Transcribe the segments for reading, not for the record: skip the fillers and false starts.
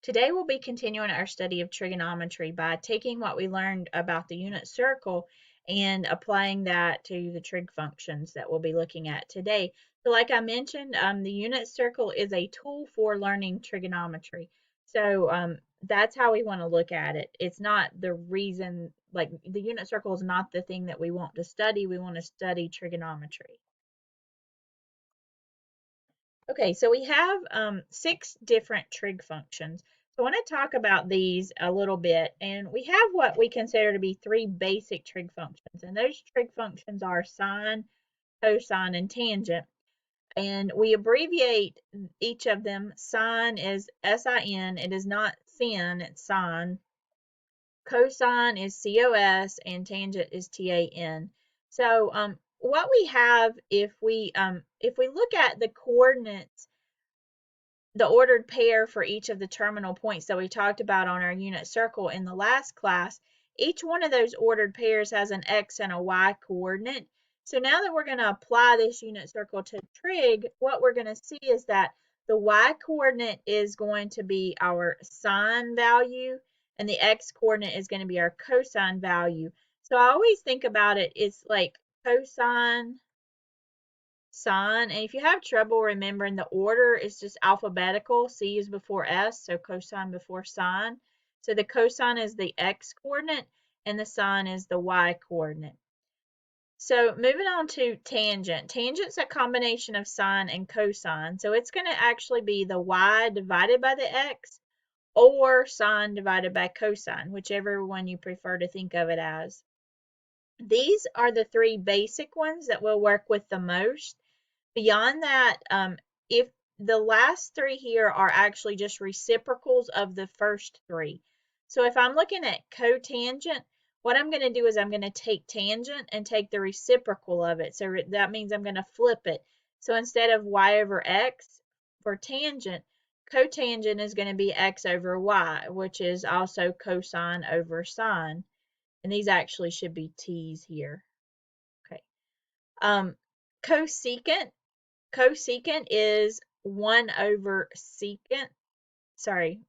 Today we'll be continuing our study of trigonometry by taking what we learned about the unit circle and applying that to the trig functions that we'll be looking at today. So like I mentioned, the unit circle is a tool for learning trigonometry. So that's how we want to look at it. It's not the reason, like the unit circle is not the thing that we want to study. We want to study trigonometry. Okay, so we have 6 different trig functions. So I want to talk about these a little bit, and we have what we consider to be 3 basic trig functions, and those trig functions are sine, cosine, and tangent. And we abbreviate each of them. Sine is sin, it is not sin, it's sine. Cosine is cos, and tangent is tan. So what we have if we look at the coordinates, the ordered pair for each of the terminal points that we talked about on our unit circle in the last class, each one of those ordered pairs has an x and a y coordinate. So now that we're going to apply this unit circle to trig, what we're going to see is that the y coordinate is going to be our sine value, and the x coordinate is going to be our cosine value. So I always think about it, it's like cosine, sine, and if you have trouble remembering the order, it's just alphabetical. C is before S, so cosine before sine. So the cosine is the x coordinate and the sine is the y coordinate. So moving on to tangent. Tangent's a combination of sine and cosine. So it's going to actually be the y divided by the x or sine divided by cosine, whichever one you prefer to think of it as. These are the 3 basic ones that we'll work with the most. Beyond that, if the last 3 here are actually just reciprocals of the first 3. So if I'm looking at cotangent, what I'm going to do is I'm going to take tangent and take the reciprocal of it. So that means I'm going to flip it. So instead of y over x for tangent, cotangent is going to be x over y, which is also cosine over sine. And these actually should be t's here. Okay. Cosecant. Cosecant is 1 over secant,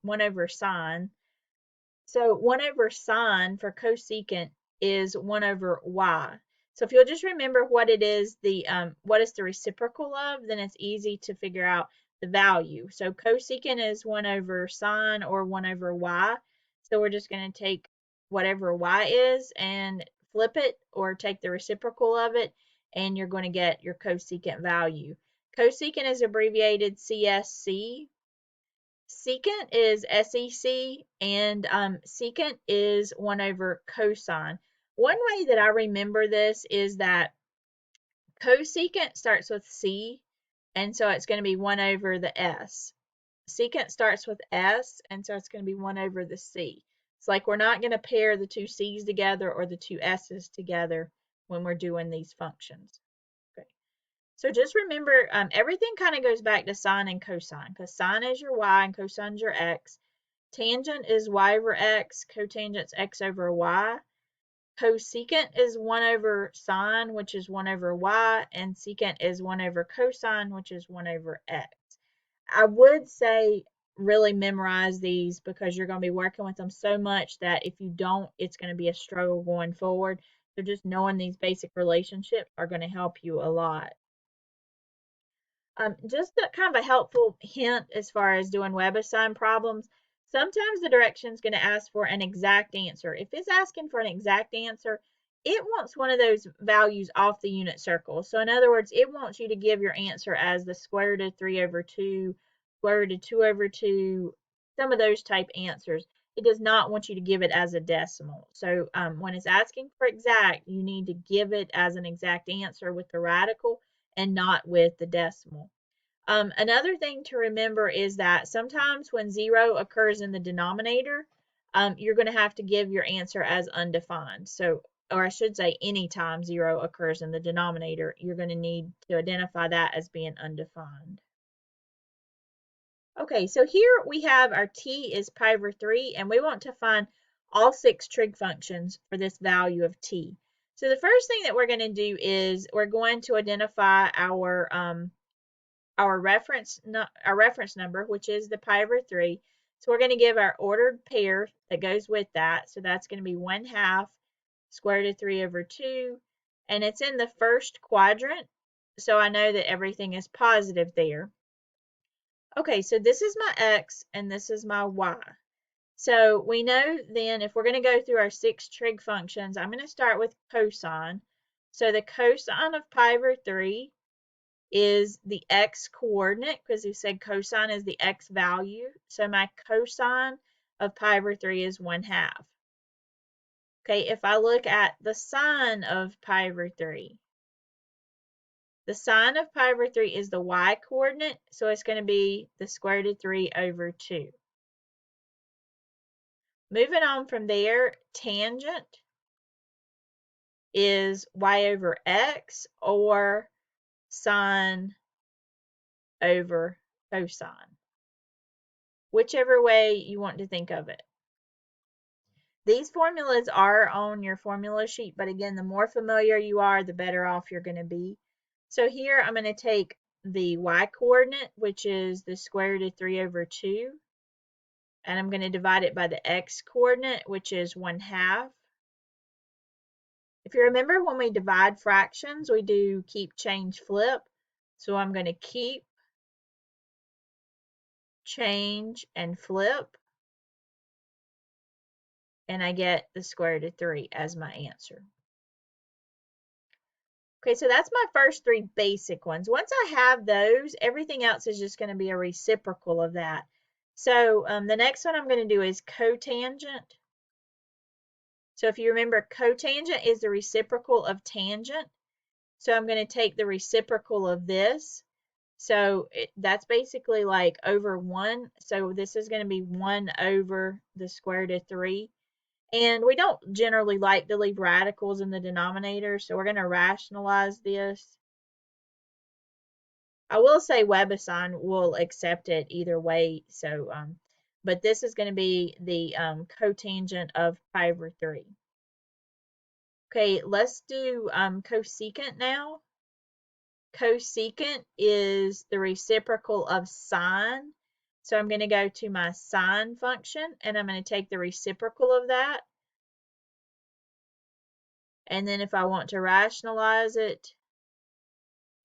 1 over sine. So 1 over sine for cosecant is 1 over y. So if you'll just remember what it is, what is the reciprocal of, then it's easy to figure out the value. So cosecant is 1 over sine or 1 over y. So we're just going to take whatever y is and flip it, or take the reciprocal of it, and you're going to get your cosecant value. Cosecant is abbreviated CSC. Secant is SEC, and secant is 1 over cosine. One way that I remember this is that cosecant starts with C, and so it's going to be 1 over the S. Secant starts with S, and so it's going to be 1 over the C. It's like we're not going to pair the 2 C's together or the 2 S's together when we're doing these functions. Okay. So just remember, everything kind of goes back to sine and cosine, because sine is your y and cosine is your x. Tangent is y over x, cotangent's x over y. Cosecant is 1 over sine, which is 1 over y, and secant is 1 over cosine, which is 1 over x. I would say really memorize these, because you're going to be working with them so much that if you don't, it's going to be a struggle going forward. So just knowing these basic relationships are going to help you a lot. Just kind of a helpful hint as far as doing WebAssign problems. Sometimes the direction is going to ask for an exact answer. If it's asking for an exact answer, it wants one of those values off the unit circle. So in other words, it wants you to give your answer as the square root of 3 over 2, square root of 2 over 2, some of those type answers. It does not want you to give it as a decimal. So when it's asking for exact, you need to give it as an exact answer with the radical and not with the decimal. Another thing to remember is that sometimes when 0 occurs in the denominator, you're going to have to give your answer as undefined. So, or I should say, anytime 0 occurs in the denominator, you're going to need to identify that as being undefined. Okay, so here we have our t is pi over 3, and we want to find all 6 trig functions for this value of t. So the first thing that we're going to do is we're going to identify our reference number, which is the pi over 3. So we're going to give our ordered pair that goes with that. So that's going to be 1/2 square root of 3 over 2. And it's in the first quadrant, so I know that everything is positive there. Okay, so this is my x and this is my y. So we know then if we're going to go through our 6 trig functions, I'm going to start with cosine. So the cosine of pi over 3 is the x coordinate, because we said cosine is the x value. So my cosine of pi over 3 is 1/2. Okay, if I look at the sine of pi over 3, the sine of pi over 3 is the y coordinate, so it's going to be the square root of 3 over 2. Moving on from there, tangent is y over x or sine over cosine, whichever way you want to think of it. These formulas are on your formula sheet, but again, the more familiar you are, the better off you're going to be. So here I'm going to take the y coordinate, which is the square root of 3 over 2, and I'm going to divide it by the x coordinate, which is 1/2. If you remember, when we divide fractions, we do keep, change, flip. So I'm going to keep, change, and flip, and I get the square root of 3 as my answer. Okay, so that's my first 3 basic ones. Once I have those, everything else is just going to be a reciprocal of that. So the next one I'm going to do is cotangent. So if you remember, cotangent is the reciprocal of tangent. So I'm going to take the reciprocal of this. So that's basically like over 1. So this is going to be 1 over the square root of 3. And we don't generally like to leave radicals in the denominator, so we're going to rationalize this. I will say WebAssign will accept it either way. So, but this is going to be the cotangent of pi over 3. Okay, let's do cosecant now. Cosecant is the reciprocal of sine. So I'm going to go to my sine function, and I'm going to take the reciprocal of that. And then if I want to rationalize it,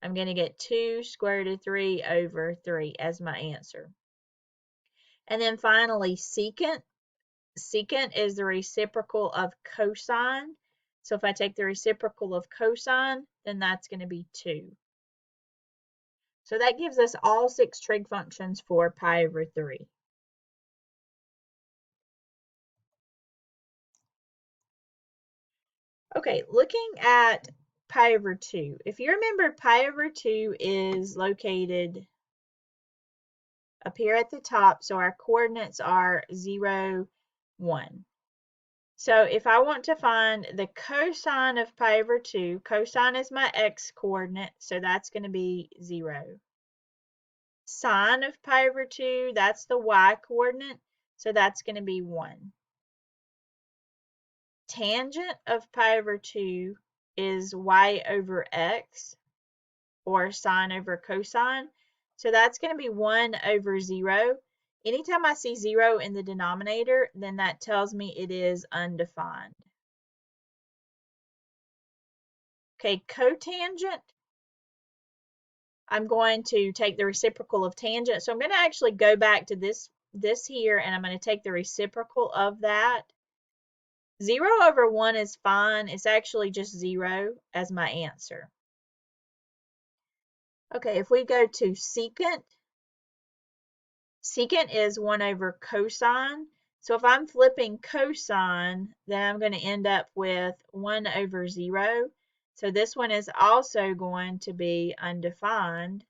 I'm going to get 2 square root of 3 over 3 as my answer. And then finally, secant. Secant is the reciprocal of cosine. So if I take the reciprocal of cosine, then that's going to be 2. So that gives us all 6 trig functions for pi over 3. Okay, looking at pi over 2. If you remember, pi over 2 is located up here at the top, so our coordinates are 0, 1. So if I want to find the cosine of pi over 2, cosine is my x coordinate, so that's going to be 0. Sine of pi over 2, that's the y coordinate, so that's going to be 1. Tangent of pi over 2 is y over x, or sine over cosine. So that's going to be 1 over 0. Anytime I see 0 in the denominator, then that tells me it is undefined. Okay, cotangent, I'm going to take the reciprocal of tangent. So I'm going to actually go back to this here, and I'm going to take the reciprocal of that. 0 over 1 is fine. It's actually just 0 as my answer. Okay, if we go to secant, secant is 1 over cosine. So if I'm flipping cosine, then I'm going to end up with 1 over 0. So this one is also going to be undefined.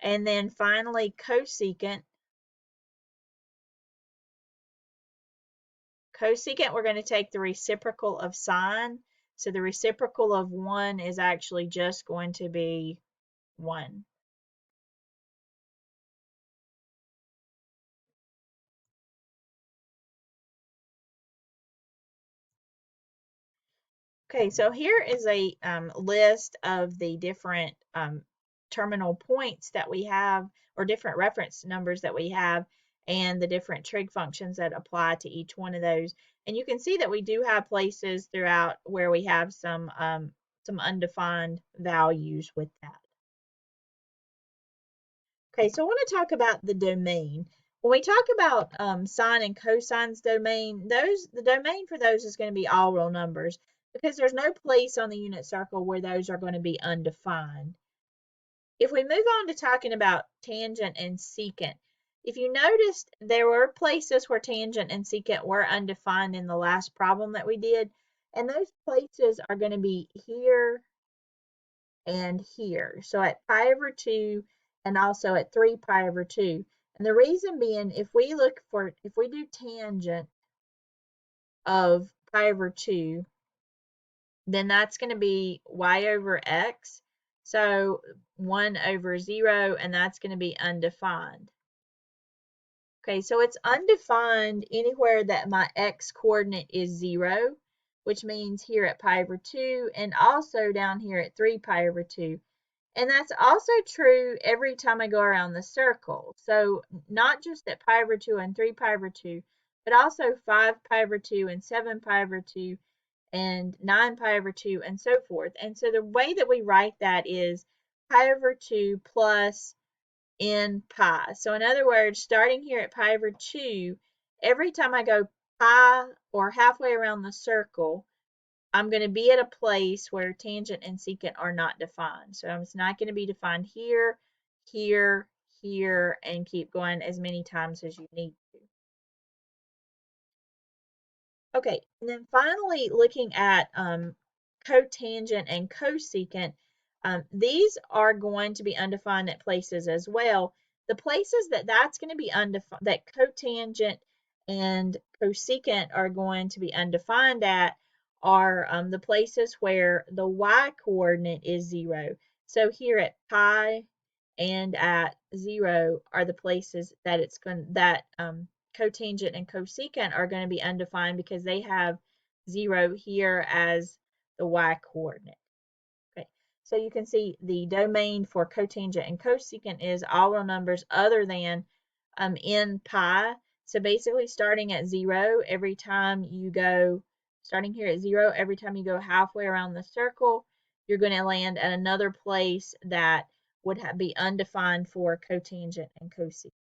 And then finally, cosecant. Cosecant, we're going to take the reciprocal of sine. So the reciprocal of 1 is actually just going to be 1. Okay, so here is a list of the different terminal points that we have, or different reference numbers that we have. and the different trig functions that apply to each one of those. And you can see that we do have places throughout where we have some undefined values with that. Okay, so I want to talk about the domain. When we talk about sine and cosine's domain, the domain for those is going to be all real numbers because there's no place on the unit circle where those are going to be undefined. If we move on to talking about tangent and secant, if you noticed, there were places where tangent and secant were undefined in the last problem that we did, and those places are going to be here and here. So at pi over 2 and also at 3 pi over 2. And the reason being, if we do tangent of pi over 2, then that's going to be y over x. So 1 over 0, and that's going to be undefined. Okay, so it's undefined anywhere that my x coordinate is 0, which means here at pi over 2, and also down here at 3 pi over 2. And that's also true every time I go around the circle. So not just at pi over 2 and 3 pi over 2, but also 5 pi over 2 and 7 pi over 2 and 9 pi over 2 and so forth. And so the way that we write that is pi over 2 plus n pi. So in other words, starting here at pi over 2, every time I go pi or halfway around the circle, I'm going to be at a place where tangent and secant are not defined. So it's not going to be defined here, here, here, and keep going as many times as you need to. Okay, and then finally looking at cotangent and cosecant, these are going to be undefined at places as well. The places that's going to be undefined, that cotangent and cosecant are going to be undefined at, are the places where the y coordinate is 0. So here at pi and at 0 are the places that cotangent and cosecant are going to be undefined because they have 0 here as the y coordinate. Okay, so you can see the domain for cotangent and cosecant is all real numbers other than n pi. So basically starting at 0 every time you go, starting here at 0, every time you go halfway around the circle, you're going to land at another place that would be undefined for cotangent and cosecant.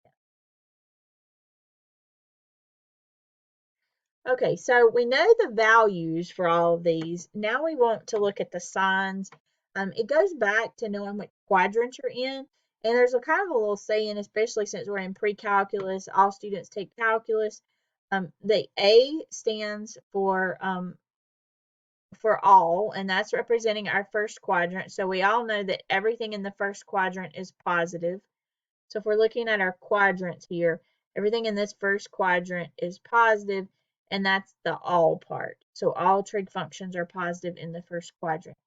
Okay, so we know the values for all of these. Now we want to look at the signs. It goes back to knowing what quadrant you're in. And there's a kind of a little saying, especially since we're in pre-calculus, all students take calculus. The A stands for all, and that's representing our first quadrant. So we all know that everything in the first quadrant is positive. So if we're looking at our quadrants here, everything in this first quadrant is positive, and that's the all part. So all trig functions are positive in the first quadrant.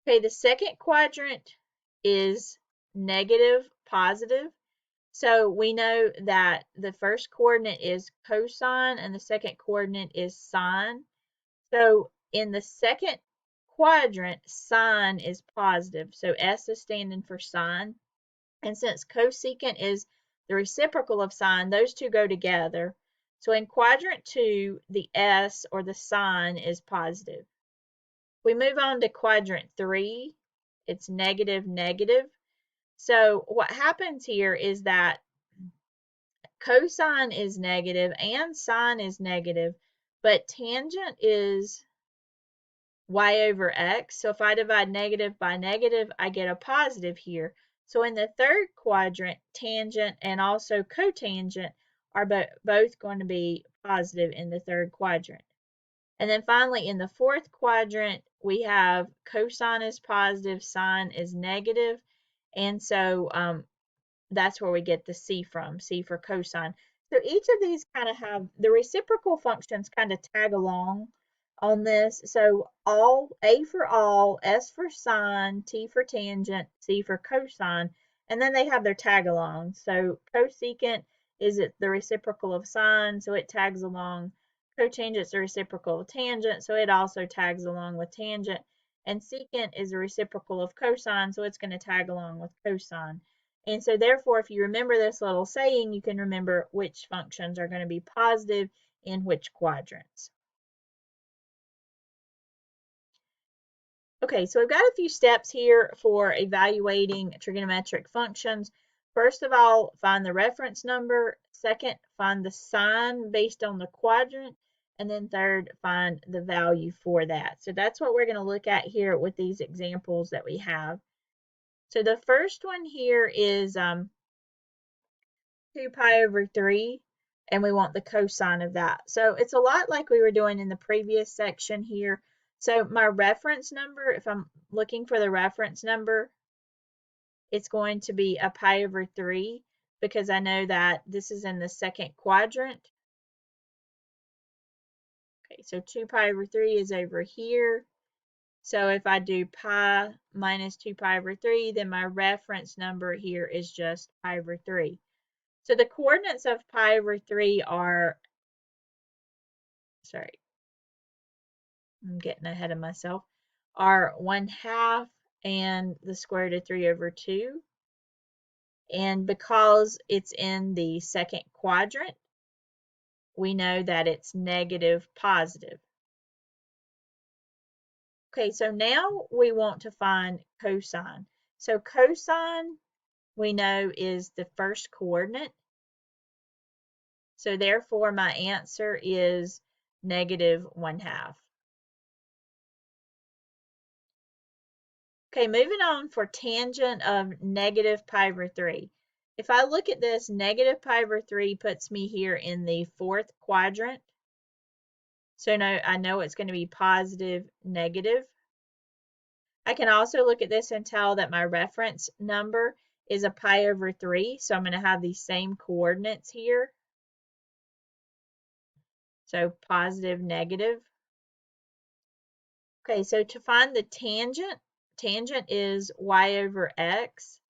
Okay, the second quadrant is negative, positive. So we know that the first coordinate is cosine and the second coordinate is sine. So in the second quadrant, sine is positive. So S is standing for sine. And since cosecant is the reciprocal of sine, those two go together. So in quadrant 2, the S or the sine is positive. We move on to quadrant 3, it's negative, negative. So what happens here is that cosine is negative and sine is negative, but tangent is y over x. So if I divide negative by negative, I get a positive here. So in the third quadrant, tangent and also cotangent are both going to be positive in the third quadrant. And then finally, in the fourth quadrant, we have cosine is positive, sine is negative. And so that's where we get the C from, C for cosine. So each of these kind of have the reciprocal functions kind of tag along on this. So all A for all, S for sine, T for tangent, C for cosine, and then they have their tag along. So cosecant is the reciprocal of sine, so it tags along. Cotangent is the reciprocal of tangent, so it also tags along with tangent. And secant is the reciprocal of cosine, so it's going to tag along with cosine. And so therefore, if you remember this little saying, you can remember which functions are going to be positive in which quadrants. Okay, so we've got a few steps here for evaluating trigonometric functions. First of all, find the reference number. Second, find the sign based on the quadrant. And then third, find the value for that. So that's what we're going to look at here with these examples that we have. So the first one here is 2 pi over 3, and we want the cosine of that. So it's a lot like we were doing in the previous section here. So my reference number, if I'm looking for the reference number, it's going to be a pi over 3 because I know that this is in the second quadrant. Okay, so 2 pi over 3 is over here. So if I do pi minus 2 pi over 3, then my reference number here is just pi over 3. So the coordinates of pi over 3 are, sorry, I'm getting ahead of myself, are 1/2 and the square root of 3 over 2. And because it's in the second quadrant, we know that it's negative positive. Okay, so now we want to find cosine. So cosine, we know, is the first coordinate. So therefore, my answer is negative 1/2. Okay, moving on for tangent of negative pi over 3. If I look at this, negative pi over 3 puts me here in the fourth quadrant. So now I know it's going to be positive, negative. I can also look at this and tell that my reference number is a pi over 3. So I'm going to have these same coordinates here. So positive, negative. Okay, so to find the tangent, tangent is y over x.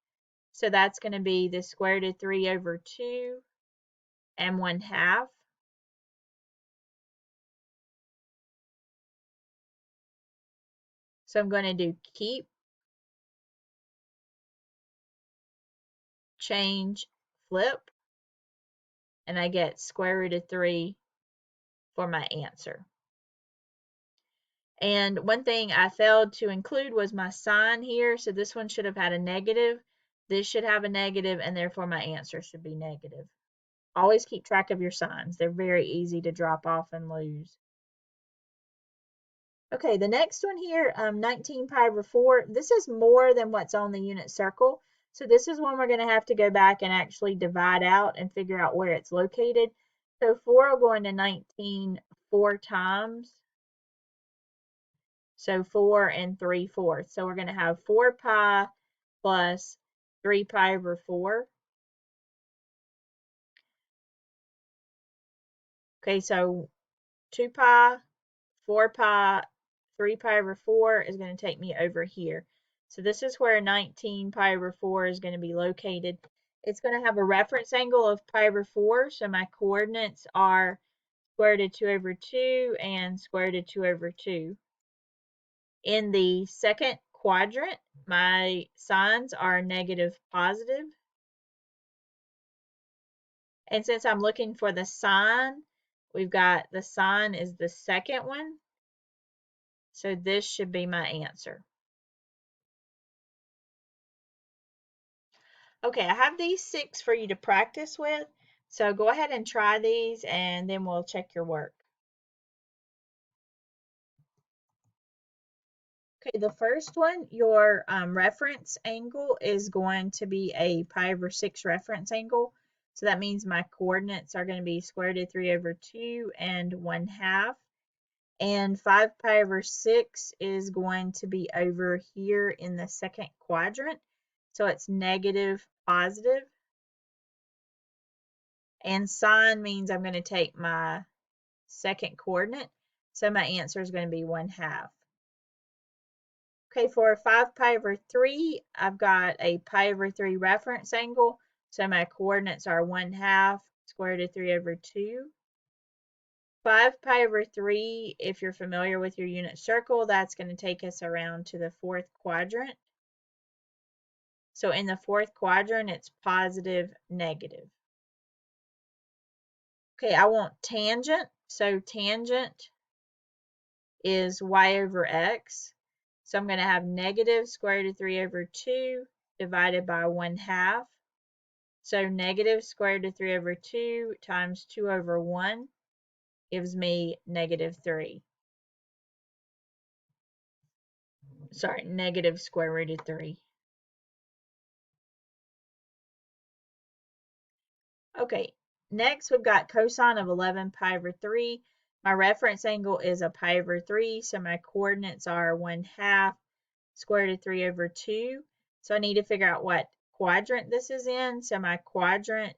So that's going to be the square root of 3 over 2 and 1/2. So I'm going to do keep, change, flip, and I get square root of 3 for my answer. And one thing I failed to include was my sign here. So this one should have had a negative. This should have a negative, and therefore my answer should be negative. Always keep track of your signs. They're very easy to drop off and lose. Okay, the next one here, 19 pi over 4. This is more than what's on the unit circle. So this is one we're going to have to go back and actually divide out and figure out where it's located. So 4 will go into 19 4 times. So 4 and 3/4. So we're going to have 4 pi plus 3 pi over 4. Okay, so 2 pi, 4 pi, 3 pi over 4 is going to take me over here. So this is where 19 pi over 4 is going to be located. It's going to have a reference angle of pi over 4. So my coordinates are square root of 2 over 2 and square root of 2 over 2. In the second quadrant, my signs are negative, positive. And since I'm looking for the sign, we've got the sign is the second one. So this should be my answer. Okay, I have these 6 for you to practice with. So go ahead and try these and then we'll check your work. Okay, the first one, your reference angle is going to be a pi over 6 reference angle. So that means my coordinates are going to be square root of 3 over 2 and 1/2. And 5 pi over 6 is going to be over here in the second quadrant. So it's negative, positive. And sine means I'm going to take my second coordinate. So my answer is going to be 1/2. Okay, for 5 pi over 3, I've got a pi over 3 reference angle. So my coordinates are 1/2 square root of 3 over 2. 5 pi over 3, if you're familiar with your unit circle, that's going to take us around to the fourth quadrant. So in the fourth quadrant, it's positive, negative. Okay, I want tangent. So tangent is y over x. So I'm going to have negative square root of 3 over 2 divided by 1/2. So negative square root of 3 over 2 times 2 over 1 gives me negative 3. Sorry, negative square root of 3. Okay, next we've got cosine of 11 pi over 3. My reference angle is a pi over 3, so my coordinates are 1/2 square root of 3 over 2. So I need to figure out what quadrant this is in. So my quadrant,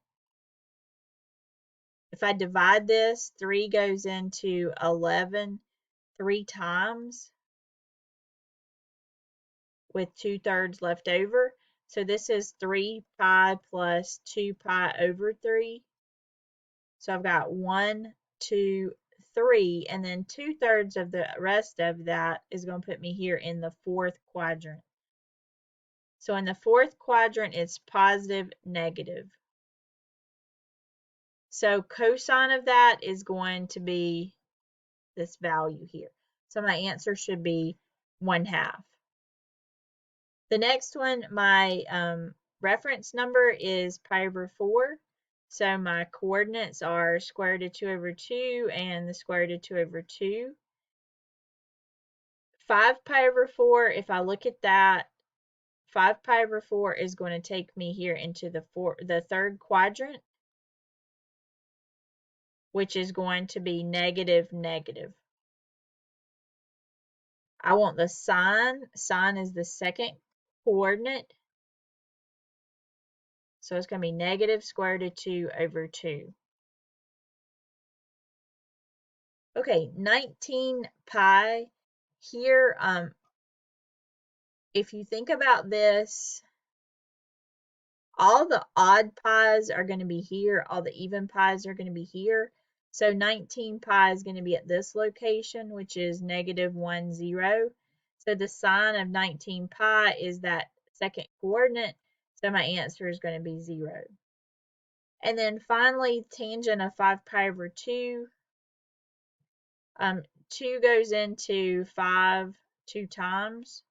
if I divide this, 3 goes into 11 3 times with 2/3 left over. So this is 3 pi plus 2 pi over 3. So I've got 1, 2, 3, and then 2/3 of the rest of that is going to put me here in the fourth quadrant. So in the fourth quadrant, it's positive, negative. So cosine of that is going to be this value here. So my answer should be 1/2. The next one, my reference number is pi over 4. So my coordinates are square root of 2 over 2 and the square root of 2 over 2. 5 pi over 4, if I look at that, 5 pi over 4 is going to take me here into the third quadrant, which is going to be negative, negative. I want the sine. Sine is the second coordinate. So it's going to be negative square root of 2 over 2. Okay, 19 pi. Here, if you think about this, all the odd pi's are going to be here. All the even pi's are going to be here. So 19 pi is going to be at this location, which is negative 1, 0. So the sine of 19 pi is that second coordinate. So my answer is going to be 0. And then finally, tangent of 5 pi over 2. 2 goes into 5 2 times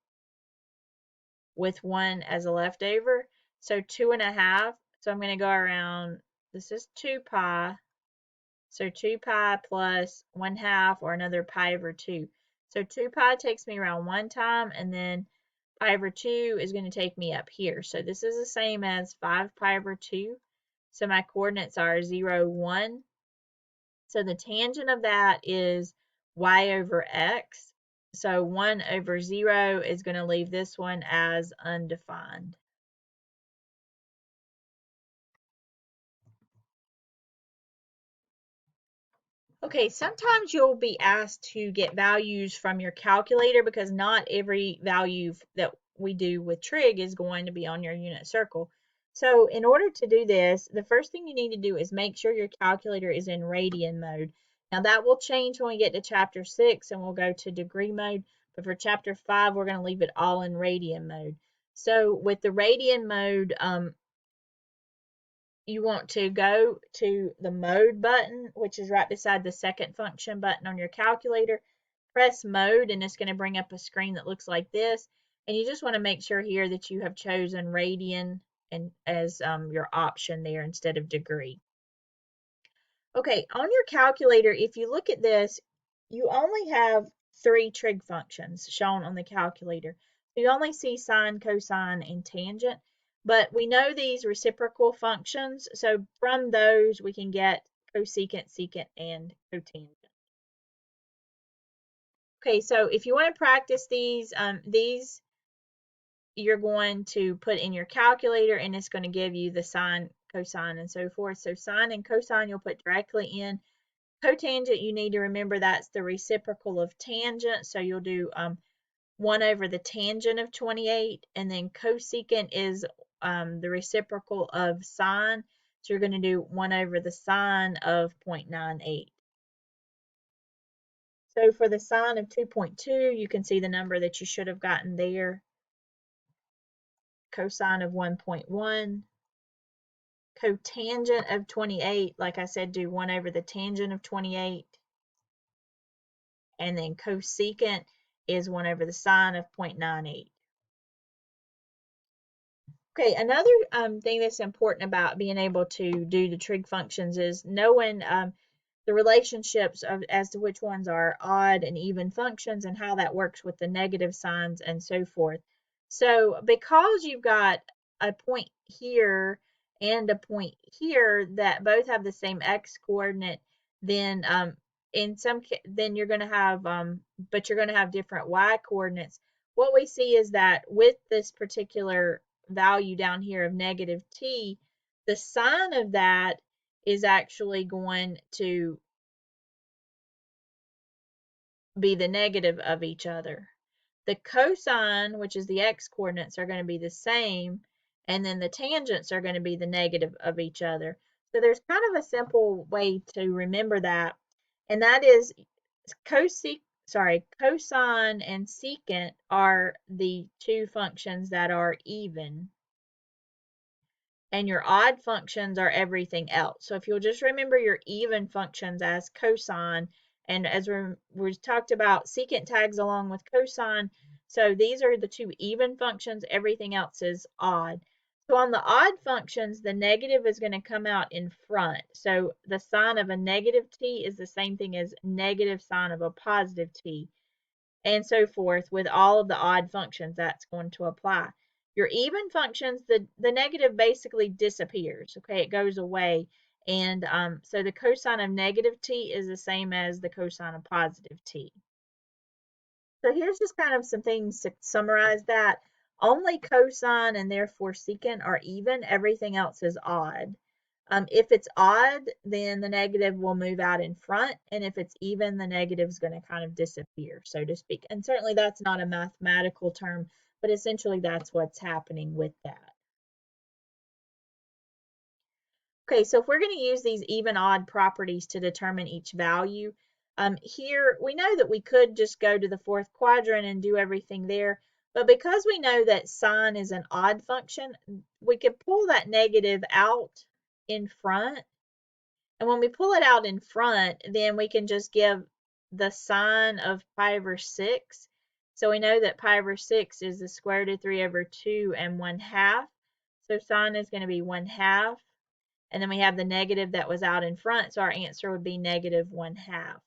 with 1 as a leftover. So 2.5. So I'm going to go around, this is 2 pi. So 2 pi plus 1/2 or another pi over 2. So 2 pi takes me around 1 time, and then pi over 2 is going to take me up here. So this is the same as 5 pi over 2. So my coordinates are 0, 1. So the tangent of that is y over x. So 1 over 0 is going to leave this one as undefined. Okay, sometimes you'll be asked to get values from your calculator because not every value that we do with trig is going to be on your unit circle. So in order to do this, the first thing you need to do is make sure your calculator is in radian mode. Now that will change when we get to chapter 6 and we'll go to degree mode, but for chapter 5 we're going to leave it all in radian mode. So with the radian mode, you want to go to the mode button, which is right beside the second function button on your calculator. Press mode and it's going to bring up a screen that looks like this. And you just want to make sure here that you have chosen radian and as your option there instead of degree. Okay, on your calculator, if you look at this, you only have 3 trig functions shown on the calculator. You only see sine, cosine, and tangent. But we know these reciprocal functions, so from those we can get cosecant, secant, and cotangent. Okay, so if you want to practice these you're going to put in your calculator and it's going to give you the sine, cosine, and so forth. So sine and cosine you'll put directly in. Cotangent, you need to remember that's the reciprocal of tangent, so you'll do 1 over the tangent of 28, and then cosecant is the reciprocal of sine, so you're going to do 1 over the sine of 0.98. So for the sine of 2.2, you can see the number that you should have gotten there. cosine of 1.1. Cotangent of 28, like I said, do 1 over the tangent of 28. And then cosecant is 1 over the sine of 0.98. Okay, another thing that's important about being able to do the trig functions is knowing the relationships as to which ones are odd and even functions and how that works with the negative signs and so forth. So because you've got a point here and a point here that both have the same x coordinate, then then you're going to have but you're going to have different y coordinates. What we see is that with this particular value down here of negative t, the sine of that is actually going to be the negative of each other. The cosine, which is the x coordinates, are going to be the same, and then the tangents are going to be the negative of each other. So there's kind of a simple way to remember that, and that is cosine and secant are the two functions that are even, and your odd functions are everything else. So if you'll just remember your even functions as cosine, and as we talked about, secant tags along with cosine. So these are the two even functions, everything else is odd. So on the odd functions, the negative is going to come out in front. So the sine of a negative t is the same thing as negative sine of a positive t, and so forth. With all of the odd functions, that's going to apply. Your even functions, the negative basically disappears. Okay, it goes away. And so the cosine of negative t is the same as the cosine of positive t. So here's just kind of some things to summarize that. Only cosine and therefore secant are even. Everything else is odd. If it's odd, then the negative will move out in front, and if it's even, the negative is going to kind of disappear, so to speak. And certainly that's not a mathematical term, but essentially that's what's happening with that. Okay, so if we're going to use these even-odd properties to determine each value, here we know that we could just go to the fourth quadrant and do everything there, but because we know that sine is an odd function, we could pull that negative out in front. And when we pull it out in front, then we can just give the sine of pi over 6. So we know that pi over 6 is the square root of 3 over 2 and 1/2. So sine is going to be 1/2. And then we have the negative that was out in front, so our answer would be negative 1/2.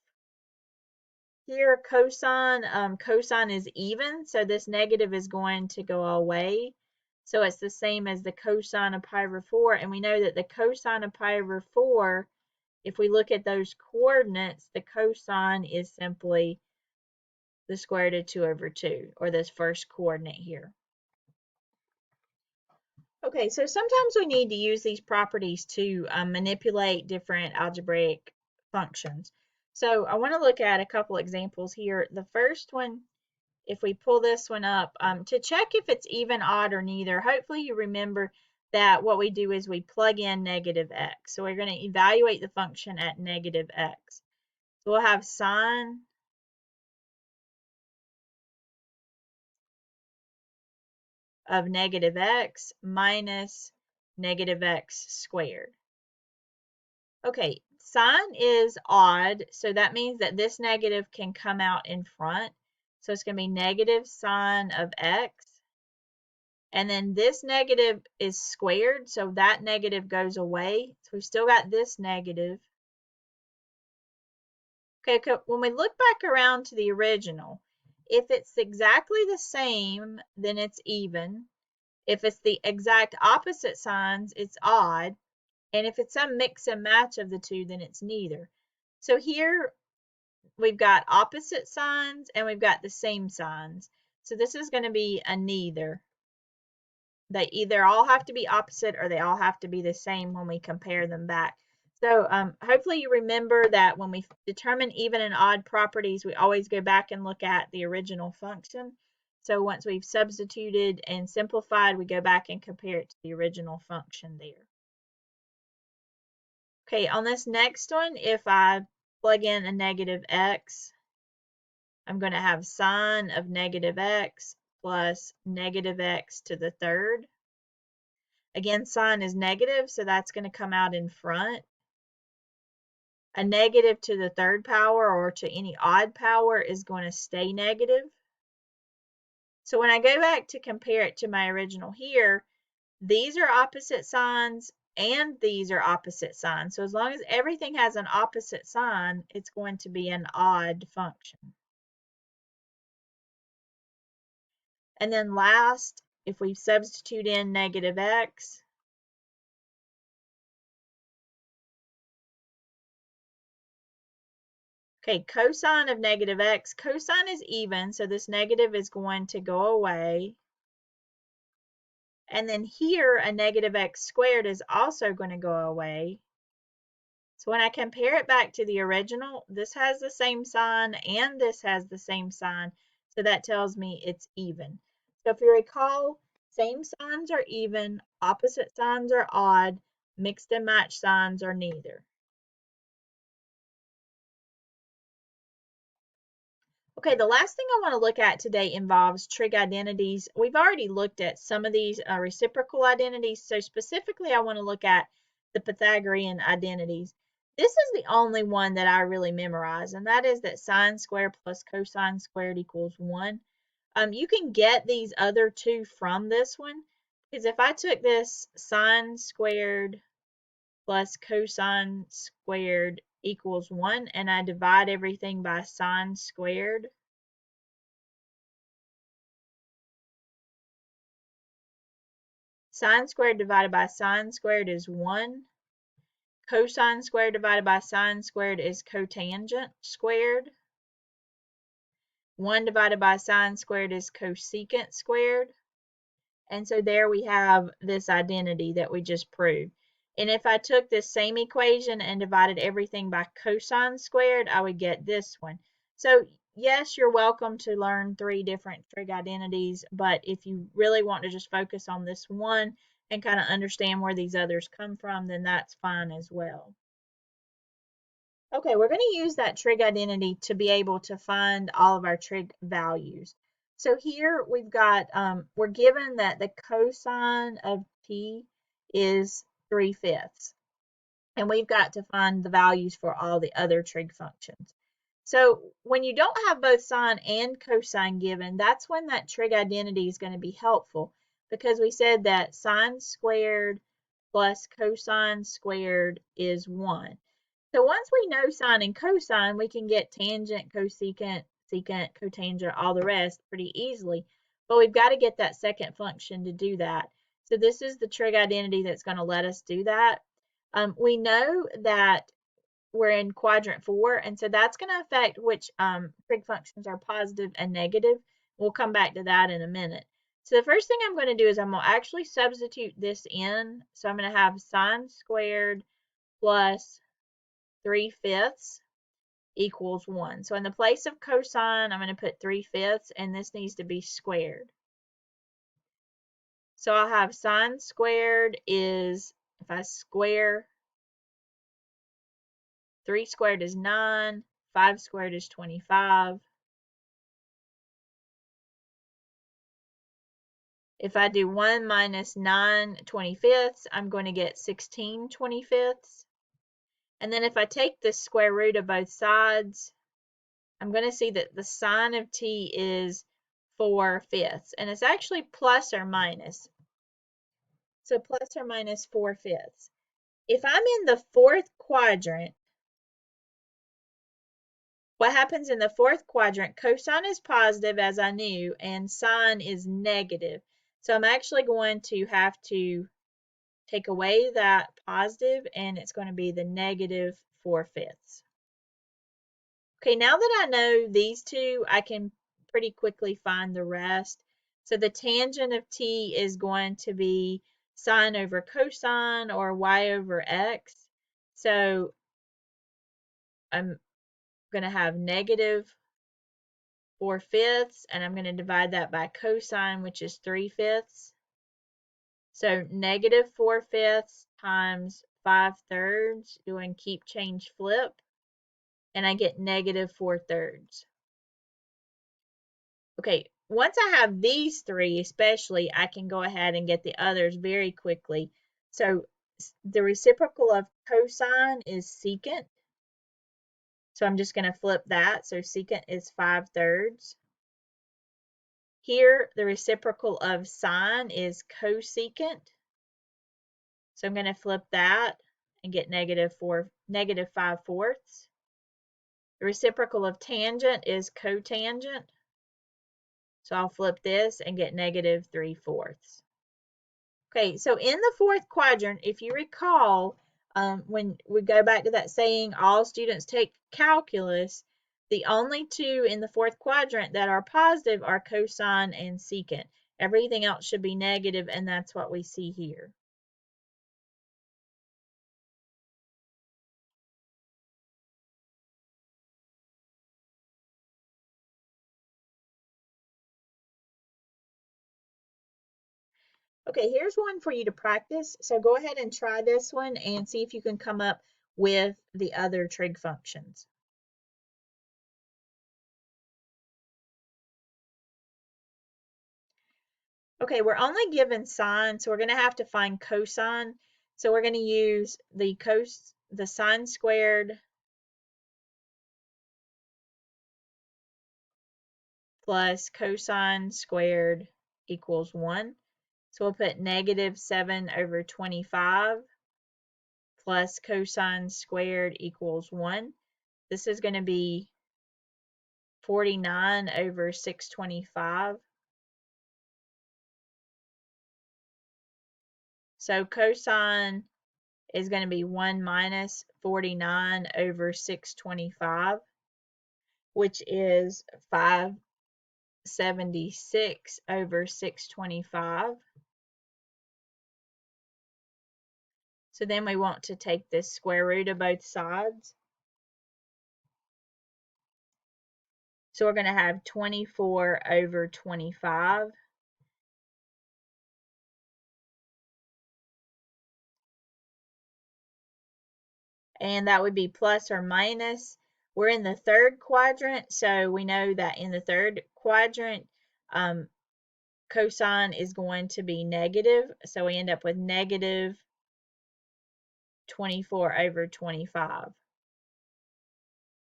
Here, cosine is even, so this negative is going to go away. So it's the same as the cosine of pi over 4, and we know that the cosine of pi over 4, if we look at those coordinates, the cosine is simply the square root of 2 over 2, or this first coordinate here. Okay, so sometimes we need to use these properties to manipulate different algebraic functions. So I want to look at a couple examples here. The first one, if we pull this one up, to check if it's even, odd, or neither, hopefully you remember that what we do is we plug in negative x. So we're going to evaluate the function at negative x. So we'll have sine of negative x minus negative x squared. Okay, sine is odd, so that means that this negative can come out in front. So it's going to be negative sine of x. And then this negative is squared, so that negative goes away. So we've still got this negative. Okay, when we look back around to the original, if it's exactly the same, then it's even. If it's the exact opposite signs, it's odd. And if it's some mix and match of the two, then it's neither. So here we've got opposite signs and we've got the same signs. So this is going to be a neither. They either all have to be opposite or they all have to be the same when we compare them back. So hopefully you remember that when we determine even and odd properties, we always go back and look at the original function. So once we've substituted and simplified, we go back and compare it to the original function there. Okay, on this next one, if I plug in a negative x, I'm going to have sine of negative x plus negative x to the third. Again, sign is negative, so that's going to come out in front. A negative to the third power or to any odd power is going to stay negative. So when I go back to compare it to my original here, these are opposite signs and these are opposite signs. So as long as everything has an opposite sign, it's going to be an odd function. And then last, if we substitute in negative x, okay, cosine of negative x, cosine is even, so this negative is going to go away. And then here, a negative x squared is also going to go away. So when I compare it back to the original, this has the same sign and this has the same sign. So that tells me it's even. So if you recall, same signs are even, opposite signs are odd, mixed and matched signs are neither. Okay, the last thing I want to look at today involves trig identities. We've already looked at some of these reciprocal identities, so specifically I want to look at the Pythagorean identities. This is the only one that I really memorize, and that is that sine squared plus cosine squared equals 1. You can get these other two from this one, because if I took this sine squared plus cosine squared equals 1 and I divide everything by sine squared, sine squared divided by sine squared is 1. Cosine squared divided by sine squared is cotangent squared. 1 divided by sine squared is cosecant squared. And so there we have this identity that we just proved. And if I took this same equation and divided everything by cosine squared, I would get this one. So yes, you're welcome to learn 3 different trig identities, but if you really want to just focus on this one and kind of understand where these others come from, then that's fine as well. Okay, we're going to use that trig identity to be able to find all of our trig values. So here we've got, we're given that the cosine of t is 3/5. And we've got to find the values for all the other trig functions. So when you don't have both sine and cosine given, that's when that trig identity is going to be helpful, because we said that sine squared plus cosine squared is 1. So once we know sine and cosine, we can get tangent, cosecant, secant, cotangent, all the rest pretty easily. But we've got to get that second function to do that. So this is the trig identity that's going to let us do that. We know that we're in quadrant 4, and so that's going to affect which trig functions are positive and negative. We'll come back to that in a minute. So the first thing I'm going to do is I'm going to actually substitute this in. So I'm going to have sine squared plus 3/5 equals 1. So in the place of cosine, I'm going to put 3/5, and this needs to be squared. So I'll have sine squared is, if I square, 3 squared is 9, 5 squared is 25. If I do 1 minus 9/25, I'm going to get 16/25. And then if I take the square root of both sides, I'm going to see that the sine of t is 4/5. And it's actually plus or minus. So plus or minus 4/5. If I'm in the fourth quadrant, what happens in the fourth quadrant, cosine is positive as I knew, and sine is negative. So I'm actually going to have to take away that positive, and it's going to be the negative 4/5. Okay, now that I know these two, I can pretty quickly find the rest. So the tangent of t is going to be sine over cosine, or y over x. So I'm going to have negative 4/5, and I'm going to divide that by cosine, which is 3/5. So negative 4/5 times 5/3, doing keep, change, flip, and I get negative 4/3. Okay, once I have these three especially, I can go ahead and get the others very quickly. So the reciprocal of cosine is secant. So I'm just going to flip that. So secant is 5/3. Here, the reciprocal of sine is cosecant. So I'm going to flip that and get negative 5/4. The reciprocal of tangent is cotangent. So I'll flip this and get negative 3/4. Okay, so in the fourth quadrant, if you recall, when we go back to that saying, all students take calculus, the only two in the fourth quadrant that are positive are cosine and secant. Everything else should be negative, and that's what we see here. Okay, here's one for you to practice. So go ahead and try this one and see if you can come up with the other trig functions. Okay, we're only given sine, so we're going to have to find cosine. So we're going to use the sine squared plus cosine squared equals 1. So we'll put negative 7/25 plus cosine squared equals 1. This is going to be 49/625. So cosine is going to be 1 minus 49/625, which is 576/625. So then we want to take the square root of both sides. So we're going to have 24/25. And that would be plus or minus. We're in the third quadrant, so we know that in the third quadrant, cosine is going to be negative. So we end up with negative 24/25.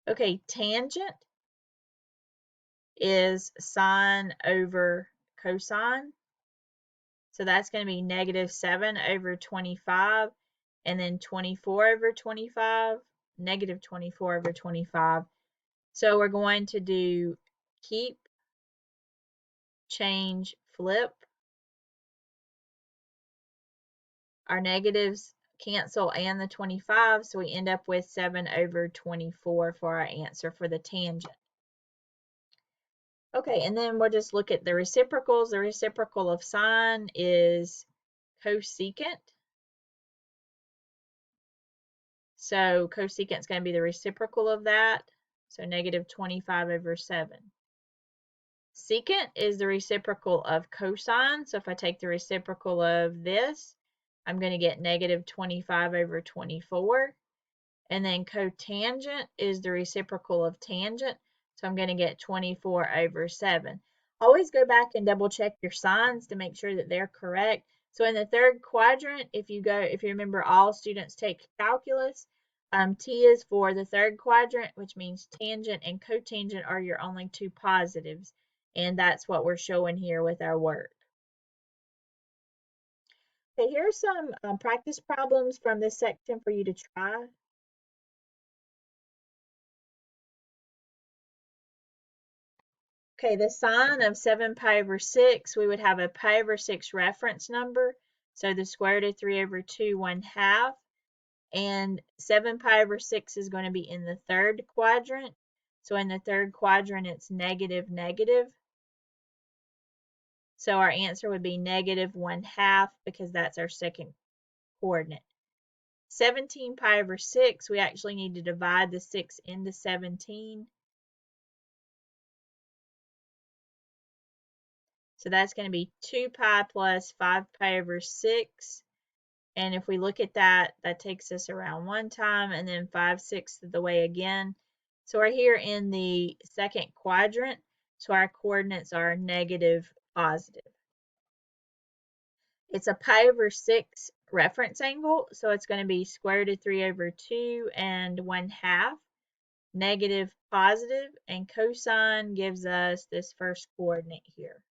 Okay, tangent is sine over cosine. So that's going to be negative 7/25 and then 24/25, negative 24/25. So we're going to do keep, change, flip. Our negatives cancel and the 25, so we end up with 7/24 for our answer for the tangent. Okay, and then we'll just look at the reciprocals. The reciprocal of sine is cosecant. So cosecant is going to be the reciprocal of that. So negative 25/7. Secant is the reciprocal of cosine. So if I take the reciprocal of this, I'm going to get negative 25/24. And then cotangent is the reciprocal of tangent. So I'm going to get 24/7. Always go back and double check your signs to make sure that they're correct. So in the third quadrant, if you remember all students take calculus, T is for the third quadrant, which means tangent and cotangent are your only two positives. And that's what we're showing here with our work. Okay, here's some practice problems from this section for you to try. Okay, the sine of 7π/6, we would have a π/6 reference number. So the square root of 3/2, 1/2. And 7π/6 is going to be in the third quadrant. So in the third quadrant, it's negative, negative. So our answer would be negative 1/2 because that's our second coordinate. 17π/6, we actually need to divide the 6 into 17. So that's going to be 2π plus 5π/6. And if we look at that, that takes us around one time and then 5/6 of the way again. So we're here in the second quadrant. So our coordinates are negative, positive. It's a pi over 6 reference angle, so it's going to be square root of 3 over 2 and 1/2, negative, positive, and cosine gives us this first coordinate here.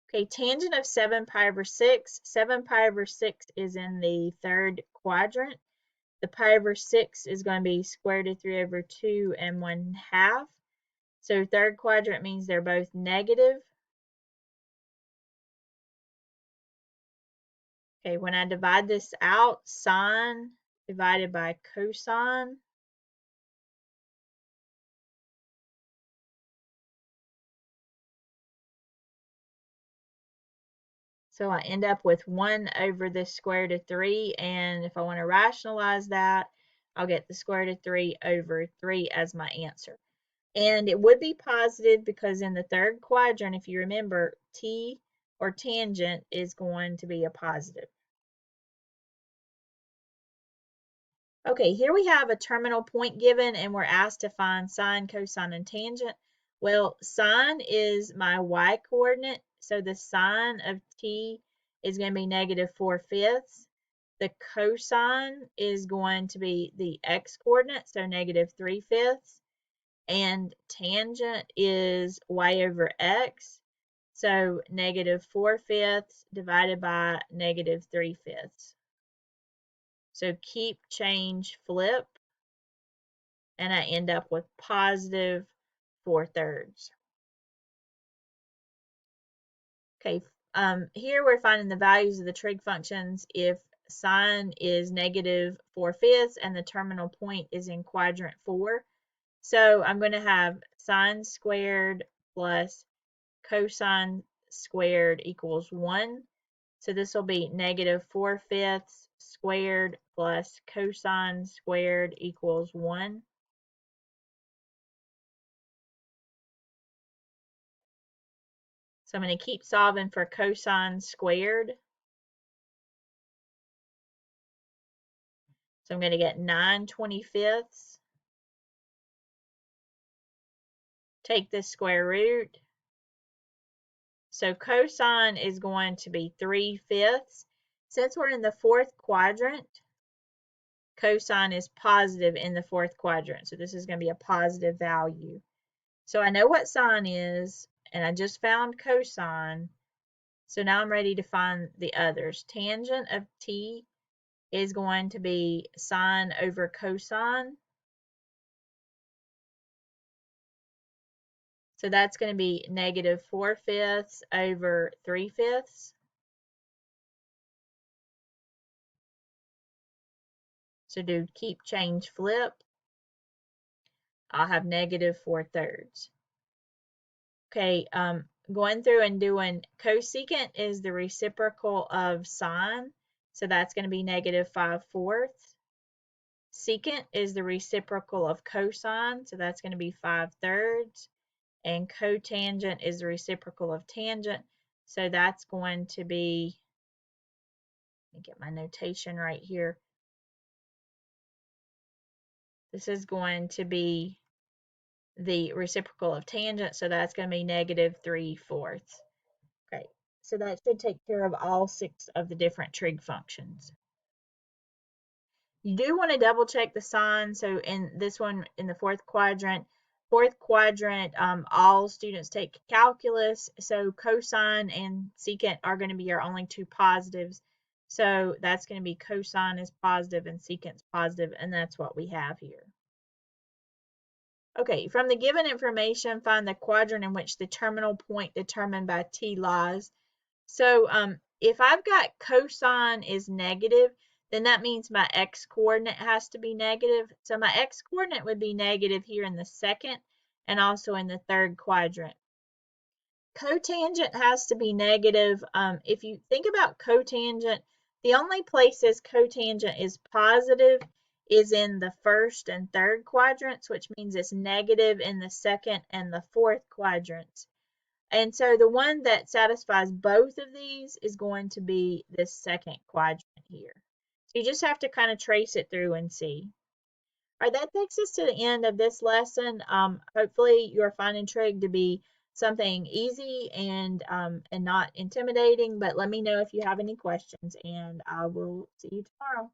Okay, tangent of 7 pi over 6. 7 pi over 6 is in the third quadrant. The pi over 6 is going to be square root of 3 over 2 and 1/2. So third quadrant means they're both negative. Okay, when I divide this out, sine divided by cosine. So I end up with 1 over the square root of 3, and if I want to rationalize that, I'll get the square root of 3 over 3 as my answer. And it would be positive because in the third quadrant, if you remember, t or tangent is going to be a positive. Okay, here we have a terminal point given, and we're asked to find sine, cosine, and tangent. Well, sine is my y coordinate, so the sine of t is going to be negative 4/5. The cosine is going to be the x coordinate, so negative 3/5. And tangent is y over x, so negative 4/5 divided by negative 3/5. So keep, change, flip, and I end up with positive 4/3. Okay, here we're finding the values of the trig functions if sine is negative 4/5 and the terminal point is in quadrant 4. So I'm going to have sine squared plus cosine squared equals 1. So this will be negative 4/5 squared plus cosine squared equals 1. So I'm going to keep solving for cosine squared. So I'm going to get 9/25. Take the square root. So cosine is going to be 3/5. Since we're in the fourth quadrant, cosine is positive in the fourth quadrant. So this is going to be a positive value. So I know what sine is, and I just found cosine. So now I'm ready to find the others. Tangent of t is going to be sine over cosine. So that's going to be negative 4/5 over 3/5. So do keep, change, flip. I'll have negative 4/3. Okay, going through and doing cosecant is the reciprocal of sine. So that's going to be negative 5/4. Secant is the reciprocal of cosine. So that's going to be 5/3. And cotangent is the reciprocal of tangent. So that's going to be, let me get my notation right here. This is going to be the reciprocal of tangent, so that's going to be negative 3/4. Okay, so that should take care of all 6 of the different trig functions. You do want to double check the sign. So in this one, in the fourth quadrant, all students take calculus. So cosine and secant are going to be our only 2 positives. So that's going to be cosine is positive and secant is positive, and that's what we have here. Okay, from the given information, find the quadrant in which the terminal point determined by t lies. So if I've got cosine is negative, then that means my x-coordinate has to be negative. So my x-coordinate would be negative here in the second and also in the third quadrant. Cotangent has to be negative. If you think about cotangent, the only places cotangent is positive is in the first and third quadrants, which means it's negative in the second and the fourth quadrants. And so the one that satisfies both of these is going to be this second quadrant here. So you just have to kind of trace it through and see. All right, that takes us to the end of this lesson. Hopefully you're finding trig to be something easy and not intimidating, but let me know if you have any questions, and I will see you tomorrow.